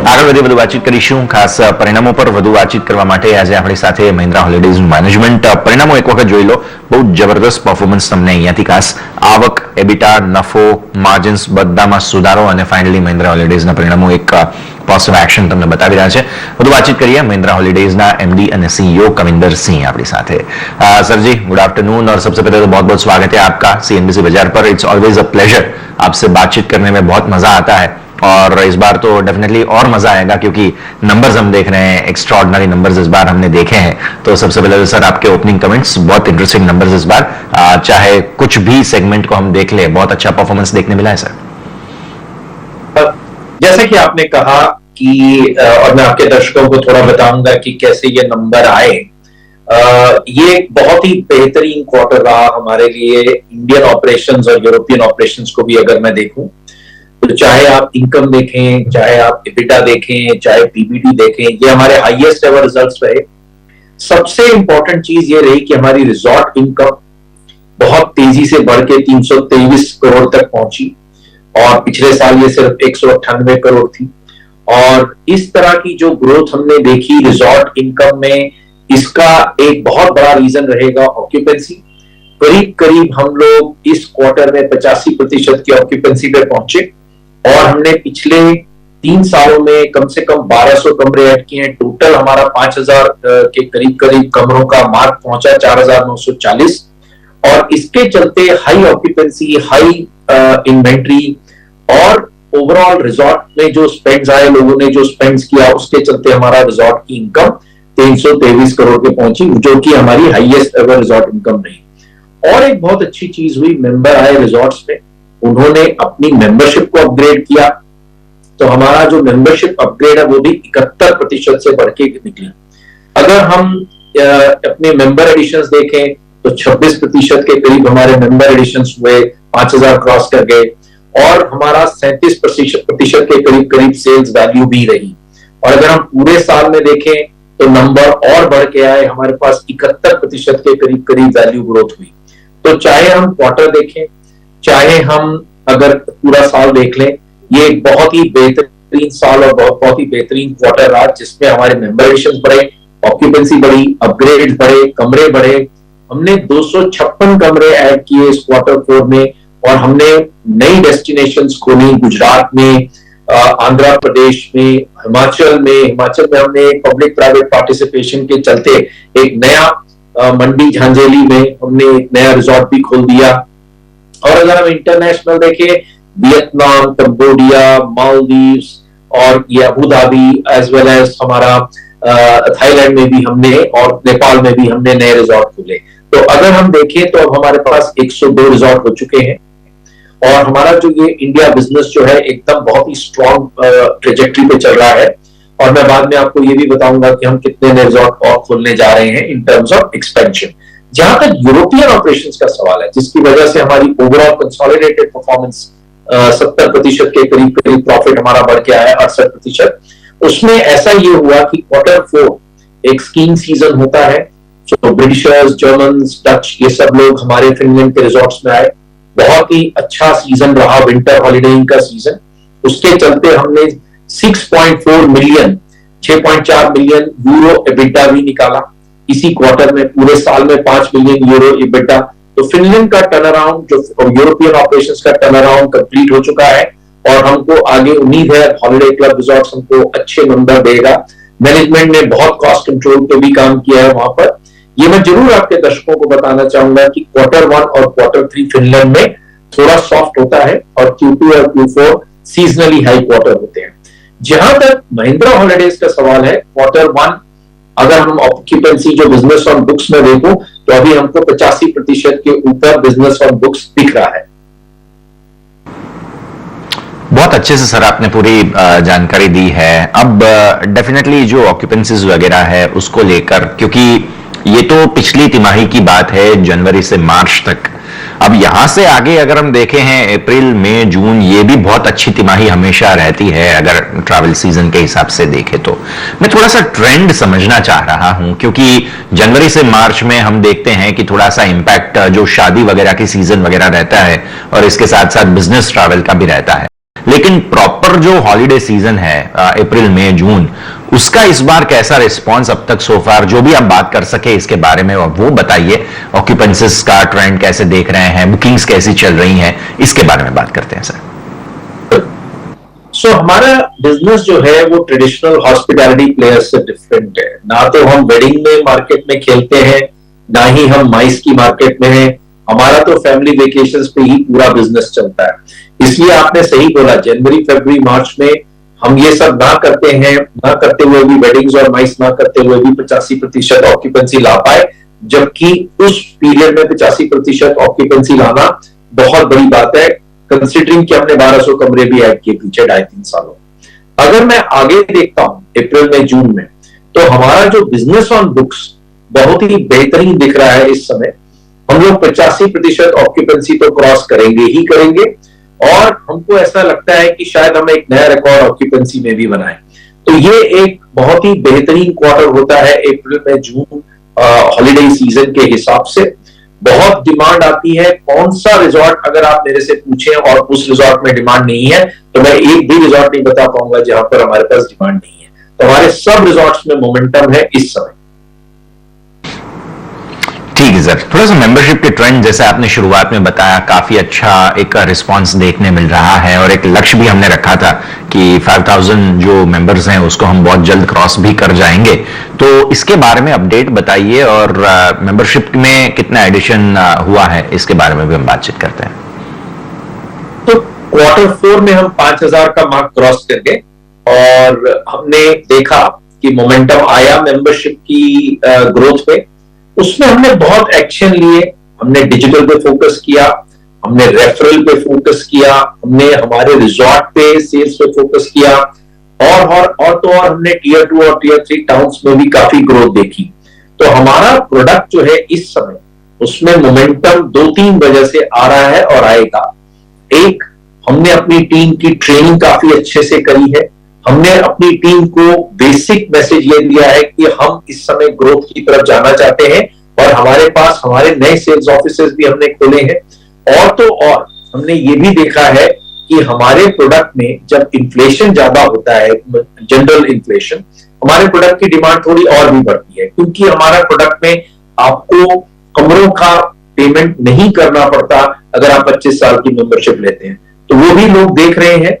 આગળ વધુ વાતચીત કરીશું. ખાસ પરિણામો પર વધુ વાતચીત કરવા માટે આજે આપણી સાથે મહિન્દ્રા હોલિડેઝનું મેનેજમેન્ટ. પરિણામો એક વખત જોઈ લો, બહુ જબરદસ્ત પરફોર્મન્સ તમને અહીંયાથી ખાસ આવક, એબિટા, નફો, માર્જિન્સ બધામાં સુધારો અને ફાઇનલી મહિન્દ્રા હોલિડેઝના પરિણામો એક પોઝિટિવ એક્શન તમને બતાવી રહ્યા છે. વધુ વાતચીત કરીએ મહિન્દ્રા હોलिडेज एमडी और सीईओ कविंदर सिंह अपनी साथ है. सर जी, गुड आफ्टरनून और सबसे पहले तो बहुत बहुत स्वागत है आपका सीएनबीसी बाजार पर. इट्स ऑलवेज अ प्लेजर, आपसे बातचीत करने में बहुत मजा आता है और इस बार तो डेफिनेटली और मजा आएगा क्योंकि नंबर्स हम देख रहे हैं, एक्स्ट्राऑर्डिनरी नंबर्स इस बार हमने देखे हैं. तो सबसे पहले तो सर आपके ओपनिंग कमेंट्स, बहुत इंटरेस्टिंग नंबर्स इस बार, चाहे कुछ भी सेगमेंट को हम देख ले, बहुत अच्छा परफॉर्मेंस देखने मिला है सर. जैसे कि आपने कहा कि और मैं आपके दर्शकों को थोड़ा बताऊंगा कि कैसे ये नंबर आए. ये एक बहुत ही बेहतरीन क्वार्टर रहा हमारे लिए. इंडियन ऑपरेशंस और यूरोपियन ऑपरेशंस को भी अगर मैं देखूं तो चाहे आप इनकम देखें, चाहे आप एबिटा देखें, चाहे पीबीटी देखें, ये हमारे हाईएस्ट एवर रिजल्ट्स रहे. सबसे इंपॉर्टेंट चीज ये रही कि हमारी रिजॉर्ट इनकम बहुत तेजी से बढ़ के 323 करोड़ तक पहुंची और पिछले साल ये सिर्फ 198 करोड़ थी. और इस तरह की जो ग्रोथ हमने देखी रिजॉर्ट इनकम में, इसका एक बहुत बड़ा रीजन रहेगा ऑक्यूपेंसी. करीब करीब हम लोग इस क्वार्टर में 85% की ऑक्यूपेंसी पे पहुंचे और हमने पिछले 3 सालों में कम से कम 1200 कमरे ऐड किए हैं. टोटल हमारा 5000 के करीब करीब कमरों का मार्क पहुंचा 4940. और इसके चलते हाई ऑक्यूपेंसी, हाई इन्वेंट्री और ओवरऑल रिजॉर्ट में जो स्पेंड्स आए, लोगों ने जो स्पेंड्स किया, उसके चलते हमारा रिजॉर्ट की इनकम 323 करोड़ पे पहुंची, जो कि हमारी हाईएस्ट एवर रिजॉर्ट इनकम रही. और एक बहुत अच्छी चीज हुई, मेंबर आए रिजॉर्ट्स में, उन्होंने अपनी मेंबरशिप को अपग्रेड किया. तो हमारा जो मेंबरशिप अपग्रेड है वो भी 71% से बढ़ के निकली. अगर हम अपने मेंबर एडिशंस देखें तो 26% के करीब हमारे मेंबर एडिशंस हुए, 5000 क्रॉस कर गए. और हमारा 37% के करीब करीब सेल्स वैल्यू भी रही. और अगर हम पूरे साल में देखें तो नंबर और बढ़ के आए, हमारे पास 71% के करीब करीब वैल्यू ग्रोथ हुई. तो चाहे हम क्वार्टर देखें, चाहे हम अगर पूरा साल देख लें, ये एक बहुत ही बेहतरीन साल और बहुत ही बेहतरीन क्वार्टर रहा, जिसमें हमारे मेंबर एडिशन बढ़े, ऑक्यूपेंसी बढ़ी, अपग्रेड बढ़े, कमरे बढ़े. हमने 256 कमरे ऐड किए इस क्वार्टर 4 में और हमने नई डेस्टिनेशंस खोली गुजरात में, आंध्र प्रदेश में, हिमाचल में हमने पब्लिक प्राइवेट पार्टिसिपेशन के चलते एक नया मंडी झांझेली में हमने एक नया रिजॉर्ट भी खोल दिया. और अगर हम इंटरनेशनल देखें, वियतनाम, कंबोडिया, मालदीव्स और ये Abu Dhabi as well as हमारा थाईलैंड में भी हमने और नेपाल में भी हमने नए रिजॉर्ट खोले. तो अगर हम देखें तो अब हमारे पास 102 रिजॉर्ट हो चुके हैं और हमारा जो ये इंडिया बिजनेस जो है एकदम बहुत ही स्ट्रॉन्ग ट्रेजेक्टरी पे चल रहा है. और मैं बाद में आपको ये भी बताऊंगा कि हम कितने नए रिजॉर्ट और खोलने जा रहे हैं इन टर्म्स ऑफ एक्सपेंशन. जहां तक यूरोपियन ऑपरेशंस का सवाल है, जिसकी वजह से हमारी ओवरऑल कंसोलिडेटेड परफॉर्मेंस 70% के करीब करीब प्रॉफिट हमारा बढ़ के आया, 68%. उसमें ऐसा ये हुआ कि क्वार्टर 4 एक स्कीइंग सीजन होता है. तो ब्रिटिशर्स, जर्मन्स, डच, ये सब लोग हमारे फिनलैंड के रिजॉर्ट्स में आए. बहुत ही अच्छा सीजन रहा विंटर हॉलिडेइंग का सीजन. उसके चलते हमने 6.4 मिलियन 6.4 मिलियन यूरो एबिटा भी निकाला इसी क्वार्टर में. पूरे साल में 5 मिलियन यूरो एबिटा. तो फिनलैंड का टर्न अराउंड, जो यूरोपियन ऑपरेशंस का टर्न अराउंड कंप्लीट हो चुका है और हमको आगे उम्मीद है हॉलिडे क्लब रिजॉर्ट्स हमको अच्छे नंबर देगा. मैनेजमेंट ने बहुत कॉस्ट कंट्रोल पे भी काम किया है वहां पर. ये मैं जरूर आपके दर्शकों को बताना चाहूंगा कि क्वार्टर 1 और क्वार्टर 3 फिनलैंड में थोड़ा सॉफ्ट होता है और Q2 और Q4 सीजनली हाई क्वार्टर होते हैं. जहां तक महिंद्रा हॉलिडेज का सवाल है, क्वार्टर 1 अगर हम ऑक्यूपेंसी जो बिजनेस ऑन बुक्स में देखो तो अभी हमको 85% के ऊपर बिजनेस ऑन बुक्स दिख रहा है. बहुत अच्छे से सर आपने पूरी जानकारी दी है. अब डेफिनेटली जो ऑक्यूपेंसीज वगैरह है उसको लेकर, क्योंकि ये तो पिछली तिमाही की बात है, जनवरी से मार्च तक. अब यहां से आगे अगर हम देखें हैं अप्रैल, मई, जून, ये भी बहुत अच्छी तिमाही हमेशा रहती है अगर ट्रैवल सीजन के हिसाब से देखें तो. मैं थोड़ा सा ट्रेंड समझना चाह रहा हूं क्योंकि जनवरी से मार्च में हम देखते हैं कि थोड़ा सा इंपैक्ट जो शादी वगैरह की सीजन वगैरह रहता है और इसके साथ साथ बिजनेस ट्रैवल का भी रहता है. लेकिन प्रॉपर जो हॉलीडे सीजन है अप्रैल मई जून, उसका इस बार कैसा रिस्पॉन्स अब तक सो फार, जो भी आप बात कर सके इसके बारे में वो बताइए। ऑक्यूपेंसीज का ट्रेंड कैसे देख रहे हैं, बुकिंग्स कैसी चल रही हैं, इसके बारे में बात करते हैं सर। हमारा बिजनेस जो है वो ट्रेडिशनल हॉस्पिटैलिटी प्लेयर्स से डिफरेंट है। ना तो हम वेडिंग में मार्केट में खेलते हैं, ना ही हम माइस की मार्केट में हैं। हमारा तो फैमिली वेकेशंस पे ही पूरा बिजनेस चलता है। इसलिए आपने सही बोला, जनवरी फरवरी मार्च में हम ये सब ना करते हैं, ना करते हुए भी वेडिंग्स और माइस ना करते हुए भी 85% ऑक्यूपेंसी ला पाए, जबकि उस पीरियड में 85% ऑक्यूपेंसी लाना बहुत बड़ी बात है, कंसिडरिंग कि हमने 1200 कमरे भी ऐड किए पीछे 2.5-3 सालों। अगर मैं आगे देखता हूं अप्रैल में जून में, तो हमारा जो बिजनेस ऑन बुक्स बहुत ही बेहतरीन दिख रहा है। इस समय हम लोग 85% ऑक्यूपेंसी तो क्रॉस करेंगे ही करेंगे, और हमको ऐसा लगता है कि शायद हम एक नया रिकॉर्ड ऑक्यूपेंसी में भी बनाएं। तो ये एक बहुत ही बेहतरीन क्वार्टर होता है अप्रैल में जून हॉलीडे सीजन के हिसाब से। बहुत डिमांड आती है। कौन सा रिजॉर्ट अगर आप मेरे से पूछें और उस रिजॉर्ट में डिमांड नहीं है, तो मैं एक भी रिजॉर्ट नहीं बता पाऊंगा जहां पर हमारे पास डिमांड नहीं है। तो हमारे सब रिजॉर्ट्स में मोमेंटम है इस समय। ठीक है सर, थोड़ा सा मेंबरशिप के ट्रेंड, जैसे आपने शुरुआत में बताया, काफी अच्छा एक रिस्पांस देखने मिल रहा है, और एक लक्ष्य भी हमने रखा था कि 5000 जो मेंबर्स हैं उसको हम बहुत जल्द क्रॉस भी कर जाएंगे। तो इसके बारे में अपडेट बताइए, और मेंबरशिप में कितना एडिशन हुआ है इसके बारे में भी हम बातचीत करते हैं। तो क्वार्टर 4 में हम 5000 का मार्क क्रॉस कर गए, और हमने देखा कि मोमेंटम आया मेंबरशिप की ग्रोथ पे। उसमें हमने बहुत एक्शन लिए। हमने डिजिटल पे फोकस किया, हमने रेफरल पे फोकस किया, हमने हमारे रिजॉर्ट पे सेल्स पे फोकस किया, और तो और हमने टियर 2 और टियर 3 टाउन्स में भी काफी ग्रोथ देखी। तो हमारा प्रोडक्ट जो है इस समय, उसमें मोमेंटम 2-3 वजह से आ रहा है और आएगा। एक, हमने अपनी टीम की ट्रेनिंग काफी अच्छे से करी है। हमने अपनी टीम को बेसिक मैसेज ये दिया है कि हम इस समय ग्रोथ की तरफ जाना चाहते हैं, और हमारे पास हमारे नए सेल्स ऑफिसेस भी हमने खोले हैं। और तो और हमने ये भी देखा है कि हमारे प्रोडक्ट में जब इन्फ्लेशन ज्यादा होता है, जनरल इन्फ्लेशन, हमारे प्रोडक्ट की डिमांड थोड़ी और भी बढ़ती है, क्योंकि हमारा प्रोडक्ट में आपको कमरों का पेमेंट नहीं करना पड़ता अगर आप 25 साल की मेंबरशिप लेते हैं। तो वो भी लोग देख रहे हैं।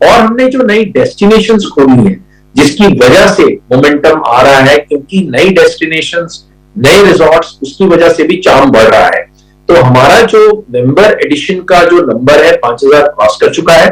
और हमने जो नई डेस्टिनेशंस खोली हैं, जिसकी वजह से मोमेंटम आ रहा है, क्योंकि नई डेस्टिनेशंस, नए रिजॉर्ट्स, उसकी वजह से भी चार्म बढ़ रहा है। तो हमारा जो मेंबर एडिशन का जो नंबर है 5000 क्रॉस कर चुका है।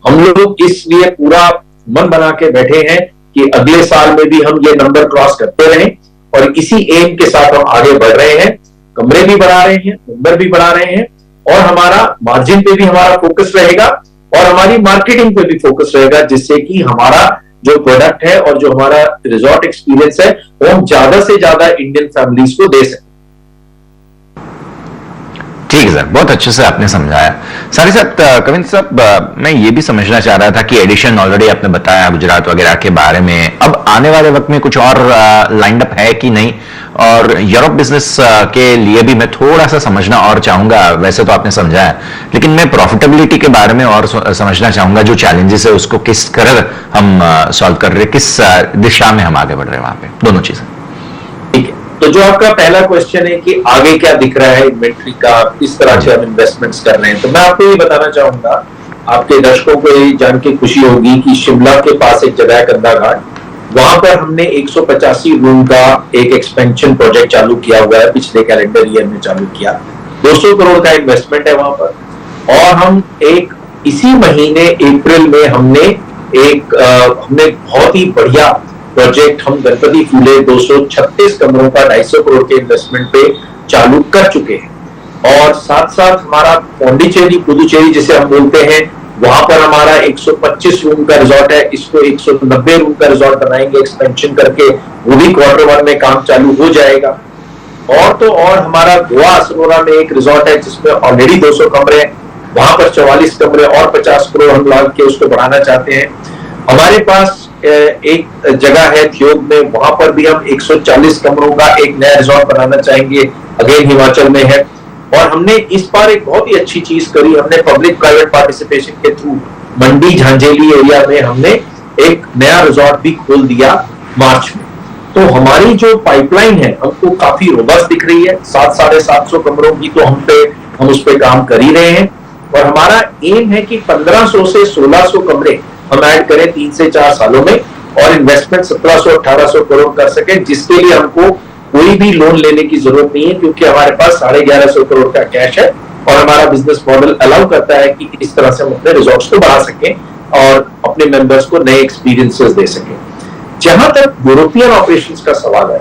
हम लोग इसलिए पूरा मन बना के बैठे हैं कि अगले साल में भी हम ये नंबर क्रॉस करते रहें, और इसी एम के साथ हम आगे बढ़ रहे हैं। कमरे भी बढ़ा रहे हैं, नंबर भी बढ़ा रहे हैं, और हमारा मार्जिन पे भी हमारा फोकस रहेगा, और हमारी मार्केटिंग पे भी फोकस रहेगा, जिससे कि हमारा जो प्रोडक्ट है और जो हमारा रिजॉर्ट एक्सपीरियंस है वो हम ज्यादा से ज्यादा इंडियन फैमिलीज को दे सकें। ठीक है सर, बहुत अच्छे से आपने समझाया। साथ ही साथ कविंद्र साहब, मैं ये भी समझना चाह रहा था कि एडिशन ऑलरेडी आपने बताया गुजरात वगैरह के बारे में, अब आने वाले वक्त में कुछ और लाइंड अप है कि नहीं, और यूरोप बिजनेस के लिए भी मैं थोड़ा सा समझना और चाहूंगा। वैसे तो आपने समझाया, लेकिन मैं प्रॉफिटेबिलिटी के बारे में और समझना चाहूंगा। जो चैलेंजेस है उसको किस तरह हम सॉल्व कर रहे हैं, किस दिशा में हम आगे बढ़ रहे हैं, वहां पे दोनों चीजें। ठीक है, तो जो आपका पहला क्वेश्चन है कि आगे क्या दिख रहा है इन्वेंट्री का, किस तरह से हम इन्वेस्टमेंट्स कर रहे हैं, तो मैं आपको ये बताना चाहूंगा, आपके दर्शकों को ये जान के खुशी होगी कि शिमला के पास एक जगह है कंधा घाट, वहां पर हमने 185 रूम का एक एक्सपेंशन प्रोजेक्ट चालू किया हुआ है। पिछले कैलेंडर ईयर में चालू किया, 200 करोड़ का इन्वेस्टमेंट है वहां पर। और हम एक इसी महीने अप्रैल में हमने बहुत ही बढ़िया प्रोजेक्ट, हम गणपति फूले 236 कमरों का 250 करोड़ के इन्वेस्टमेंट पे चालू कर चुके हैं। और साथ साथ हमारा पौंडीचेरी, पुदुचेरी जिसे हम बोलते हैं, वहां पर हमारा 125 रूम का रिजॉर्ट है, इसको 190 रूम का रिजॉर्ट बनाएंगे एक्सपेंशन करके, वो भी क्वार्टर 1 में काम चालू हो जाएगा। और तो और हमारा गोवा असरोरा में एक रिजॉर्ट है जिसमें ऑलरेडी 200 कमरे हैं, वहां पर 44 कमरे और 50 करोड़ हम लगा के उसको बढ़ाना चाहते हैं। हमारे पास एक जगह है थियोग में, वहां पर भी हम 140 कमरों का एक नया रिजॉर्ट बनाना चाहेंगे, अगेन हिमाचल में है। और हमने इस बार एक बहुत ही अच्छी चीज करी, हमने पब्लिक प्राइवेट पार्टिसिपेशन के थ्रू मंडी झांझेली एरिया में हमने एक नया रिजॉर्ट भी खोल दिया मार्च में। तो हमारी जो पाइपलाइन है हमको काफी रोबस्ट दिख रही है। 700-750 कमरों की तो हम उस पर काम कर ही रहे हैं, और हमारा एम है कि 1500 से 1600 कमरे हम ऐड करें 3 से 4 सालों में, और इन्वेस्टमेंट 1700-1800 करोड़ कर सके, जिसके लिए हमको कोई भी लोन लेने की जरूरत नहीं है, क्योंकि हमारे पास 1150 करोड़ का कैश है, और हमारा बिजनेस मॉडल अलाउ करता है कि इस तरह से हम अपने रिजॉर्ट्स को बढ़ा सकें और अपने मेंबर्स को नए एक्सपीरियंसेस दे सकें। जहां तक यूरोपियन ऑपरेशंस का सवाल है,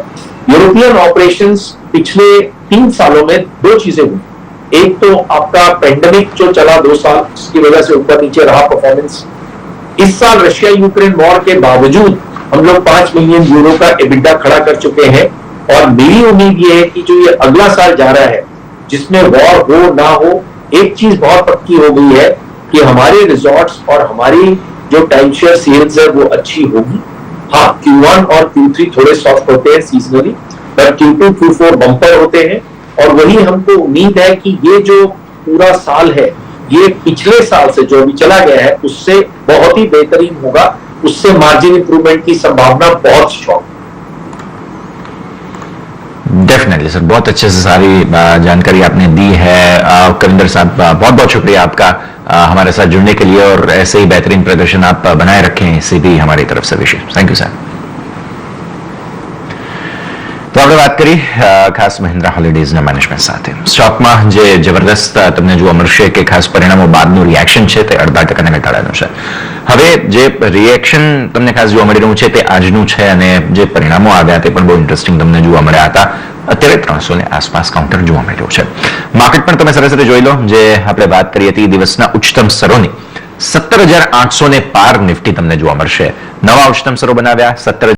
यूरोपियन ऑपरेशंस पिछले 3 सालों में 2 चीजें हुई। एक तो आपका पेंडेमिक जो चला 2 साल, जिसकी वजह से ऊपर नीचे रहा परफॉर्मेंस। इस साल रशिया यूक्रेन वॉर के बावजूद हम लोग 5 मिलियन यूरो का एबिटा खड़ा कर चुके हैं, और मेरी उम्मीद ये है कि जो ये अगला साल जा रहा है, जिसमें वॉर हो ना हो, एक चीज बहुत पक्की हो गई है कि हमारे रिजॉर्ट्स और हमारी जो टाइम शेयर सेल्स है वो अच्छी होगी। हाँ, Q1 और Q3 थोड़े सॉफ्ट होते हैं सीजनली, पर Q2 Q4 बम्पर होते हैं, और वही हमको उम्मीद है कि ये जो पूरा साल है, ये पिछले साल से जो अभी चला गया है उससे बहुत ही बेहतरीन होगा, उससे मार्जिन इंप्रूवमेंट की संभावना बहुत स्ट्रॉन्ग। डेफिनेटली सर, बहुत अच्छे से सारी जानकारी आपने दी है। कविंदर साहब, बहुत बहुत शुक्रिया आपका हमारे साथ जुड़ने के लिए, और ऐसे ही बेहतरीन प्रदर्शन आप बनाए रखें, इसी भी हमारी तरफ से विशेष थैंक यू सर। તો આપણે વાત કરી ખાસ મહિન્દ્રા હોલિડેઝના મેનેજમેન્ટ સાથે સ્ટોકમાં જે જબરદસ્ત તમને જોવા મળશે કે ખાસ પરિણામો બાદનું રિએક્શન છે તે 18% ઘટાડાનું છે। હવે જે રિએક્શન તમને ખાસ જોવા મળી રહ્યું છે તે આજનું છે, અને જે પરિણામો આવ્યા તે પણ બહુ ઇન્ટરેસ્ટિંગ તમને જોવા મળ્યા હતા। અત્યારે 300 ની આસપાસ કાઉન્ટર જોવા મળ્યું છે। માર્કેટ પણ તમે સરસ રીતે જોઈ લો, જે આપણે વાત કરી હતી દિવસના ઉચ્ચતમ સ્તરોની 17,800 ને પાર નિફ્ટી તમને જોવા મળશે। નવા ઉચ્ચતમ સ્તરો બનાવ્યા 17,000